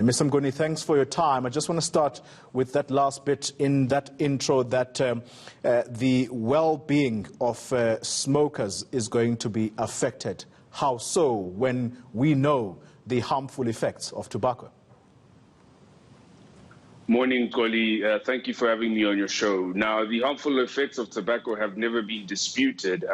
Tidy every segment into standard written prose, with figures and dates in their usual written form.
Mr. Mnguni, thanks for your time. I just want to start with that last bit in that intro that the well-being of smokers is going to be affected. How so, when we know the harmful effects of tobacco? Morning, Koli. Thank you for having me on your show. Now, the harmful effects of tobacco have never been disputed.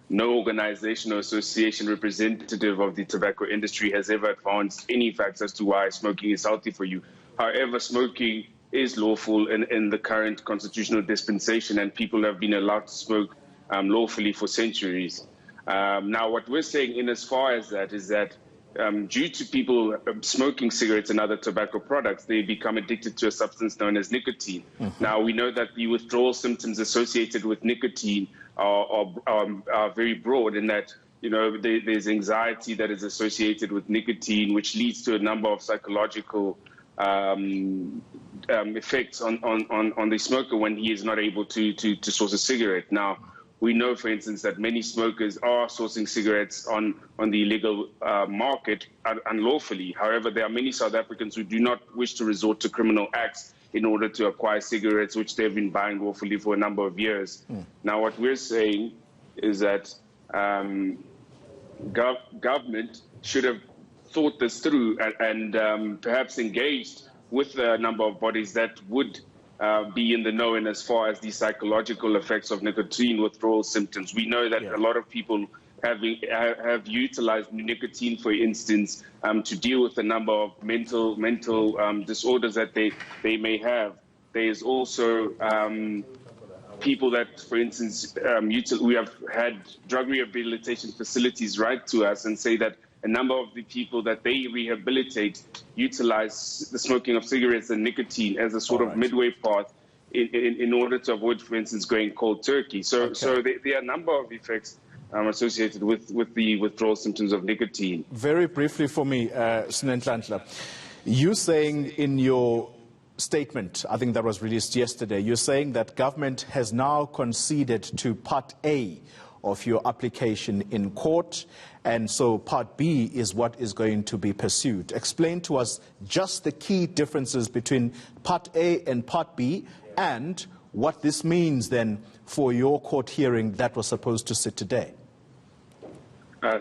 No organization or association representative of the tobacco industry has ever advanced any facts as to why smoking is healthy for you. However, smoking is lawful in the current constitutional dispensation, and people have been allowed to smoke lawfully for centuries. Now, what we're saying in as far as that is that due to people smoking cigarettes and other tobacco products, they become addicted to a substance known as nicotine. Now, we know that the withdrawal symptoms associated with nicotine are very broad, in that, you know, there's anxiety that is associated with nicotine, which leads to a number of psychological effects on the smoker when he is not able to source a cigarette. Now, we know, for instance, that many smokers are sourcing cigarettes on the illegal market unlawfully. However, there are many South Africans who do not wish to resort to criminal acts in order to acquire cigarettes, which they've been buying lawfully for a number of years. Now, what we're saying is that government should have thought this through and perhaps engaged with a number of bodies that would be in the know in as far as the psychological effects of nicotine withdrawal symptoms. We know that a lot of people have utilized nicotine, for instance, to deal with a number of mental disorders that they may have. There is also people that, for instance, we have had drug rehabilitation facilities write to us and say that a number of the people that they rehabilitate utilize the smoking of cigarettes and nicotine as a sort of midway path in order to avoid, for instance, going cold turkey. So there are a number of effects associated with the withdrawal symptoms of nicotine. Very briefly for me, Snenhlanhla, you saying in your statement, I think that was released yesterday, you're saying that government has now conceded to Part A of your application in court, and so Part B is what is going to be pursued. Explain to us just the key differences between Part A and Part B, and what this means then for your court hearing that was supposed to sit today.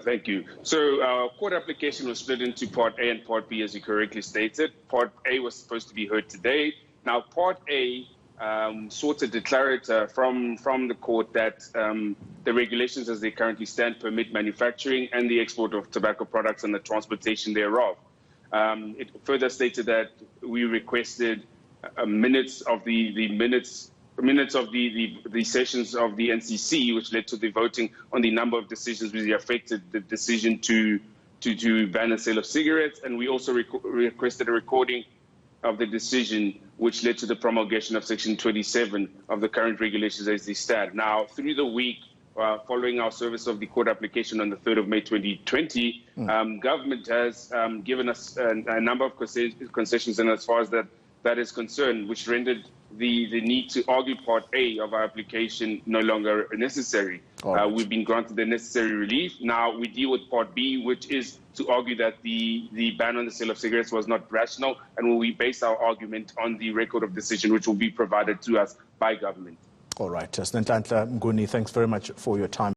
Thank you. So our court application was split into Part A and Part B, as you correctly stated. Part A was supposed to be heard today. Now, Part A sought a declarator from the court that the regulations as they currently stand permit manufacturing and the export of tobacco products and the transportation thereof. It further stated that we requested minutes of the sessions of the NCC, which led to the voting on the number of decisions which affected the decision to ban the sale of cigarettes. And we also requested a recording of the decision, which led to the promulgation of Section 27 of the current regulations as they stand. Now, through the week, following our service of the court application on the 3rd of May 2020, government has given us a number of concessions, and as far as that is concerned, which rendered the need to argue Part A of our application no longer necessary. We've been granted the necessary relief. Now we deal with Part B, which is to argue that the ban on the sale of cigarettes was not rational, and we base our argument on the record of decision which will be provided to us by government. All right. Snenhlanhla Mnguni, thanks very much for your time.